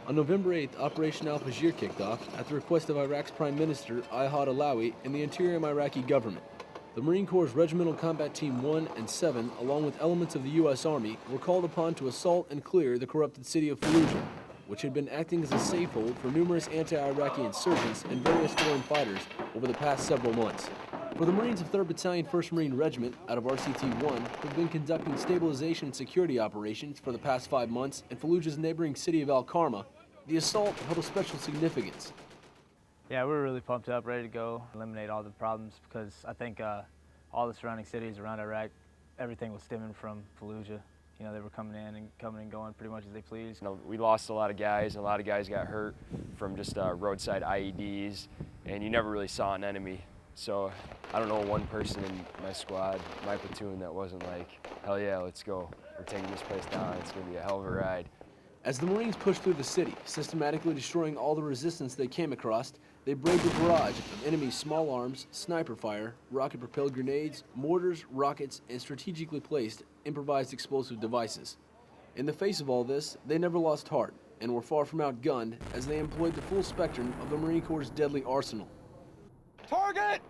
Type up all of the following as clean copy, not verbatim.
On November 8th, Operation Al Fajr kicked off at the request of Iraq's Prime Minister Ihad Alawi and the Interim Iraqi government. The Marine Corps' Regimental Combat Team 1 and 7, along with elements of the U.S. Army, were called upon to assault and clear the corrupted city of Fallujah, which had been acting as a safehold for numerous anti-Iraqi insurgents and various foreign fighters over the past several months. For the Marines of 3rd Battalion, 1st Marine Regiment, out of RCT-1, have been conducting stabilization and security operations for the past 5 months in Fallujah's neighboring city of Al Karma. The assault held a special significance. Yeah, we were really pumped up, ready to go, eliminate all the problems, because I think all the surrounding cities around Iraq, everything was stemming from Fallujah. You know, they were coming and going pretty much as they pleased. You know, we lost a lot of guys, and a lot of guys got hurt from just roadside IEDs, and you never really saw an enemy. So I don't know one person in my squad, my platoon, that wasn't like, hell yeah, let's go. We're taking this place down. It's going to be a hell of a ride. As the Marines pushed through the city, systematically destroying all the resistance they came across, they braved a barrage of enemy small arms, sniper fire, rocket-propelled grenades, mortars, rockets, and strategically placed improvised explosive devices. In the face of all this, they never lost heart and were far from outgunned as they employed the full spectrum of the Marine Corps' deadly arsenal. Target!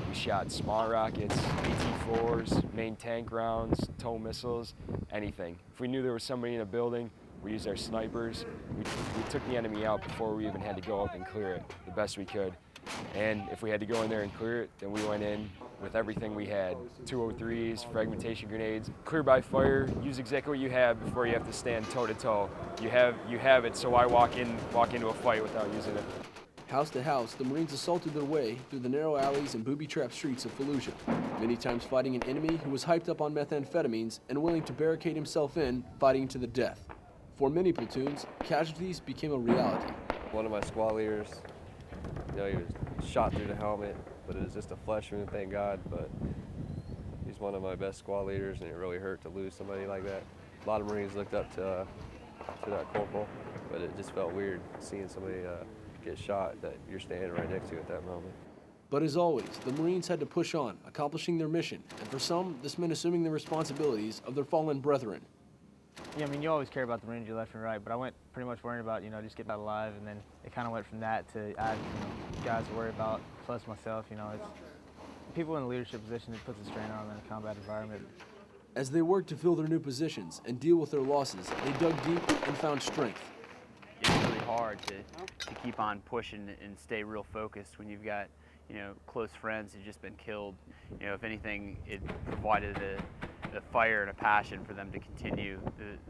We shot small rockets, AT-4s, main tank rounds, tow missiles, anything. If we knew there was somebody in a building, we used our snipers. We took the enemy out before we even had to go up and clear it the best we could. And if we had to go in there and clear it, then we went in with everything we had. 203s, fragmentation grenades, clear by fire, use exactly what you have before you have to stand toe-to-toe. You have it, so I walk into a fight without using it. House to house, the Marines assaulted their way through the narrow alleys and booby-trapped streets of Fallujah, many times fighting an enemy who was hyped up on methamphetamines and willing to barricade himself in, fighting to the death. For many platoons, casualties became a reality. One of my squad leaders, he was shot through the helmet, but it was just a flesh wound, thank God. But he's one of my best squad leaders, and it really hurt to lose somebody like that. A lot of Marines looked up to that corporal, but it just felt weird seeing somebody get shot that you're standing right next to at that moment. But as always, the Marines had to push on, accomplishing their mission, and for some, this meant assuming the responsibilities of their fallen brethren. Yeah, I mean, you always care about the Marines you left and right, but I went pretty much worrying about, just getting out alive, and then it kind of went from that to add, guys to worry about, plus myself, it's people in a leadership position, it puts a strain on them in a combat environment. As they worked to fill their new positions and deal with their losses, they dug deep and found strength. It's really hard to keep on pushing and stay real focused when you've got, close friends who've just been killed. If anything, it provided a fire and a passion for them to continue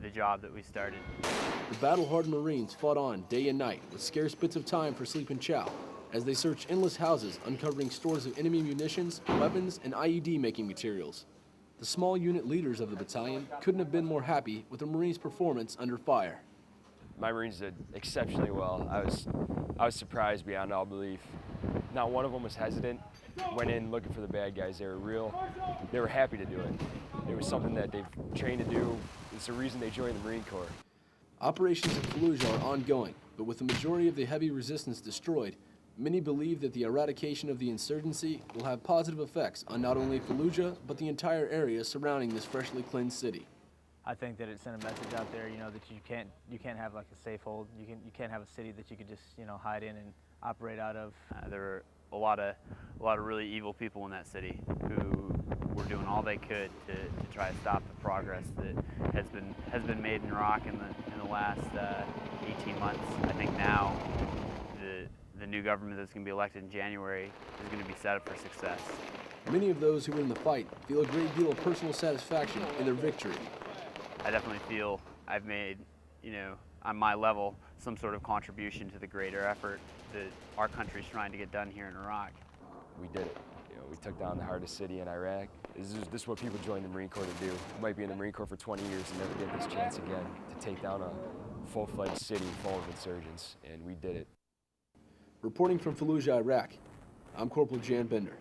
the job that we started. The battle-hardened Marines fought on day and night with scarce bits of time for sleep and chow as they searched endless houses uncovering stores of enemy munitions, weapons, and IED-making materials. The small unit leaders of the battalion couldn't have been more happy with the Marines' performance under fire. My Marines did exceptionally well. I was surprised beyond all belief. Not one of them was hesitant, went in looking for the bad guys. They were happy to do it. It was something that they've trained to do. It's the reason they joined the Marine Corps. Operations in Fallujah are ongoing, but with the majority of the heavy resistance destroyed, many believe that the eradication of the insurgency will have positive effects on not only Fallujah, but the entire area surrounding this freshly cleansed city. I think that it sent a message out there, that you can't have like a safe hold. You can't have a city that you could just, hide in and operate out of. There were a lot of really evil people in that city who were doing all they could to try to stop the progress that has been made in Iraq in the last 18 months. I think now the new government that's going to be elected in January is going to be set up for success. Many of those who were in the fight feel a great deal of personal satisfaction in their victory. I definitely feel I've made, on my level, some sort of contribution to the greater effort that our country's trying to get done here in Iraq. We did it. We took down the hardest city in Iraq. This is what people join the Marine Corps to do. You might be in the Marine Corps for 20 years and never get this chance again to take down a full-fledged city full of insurgents, and we did it. Reporting from Fallujah, Iraq, I'm Corporal Jan Bender.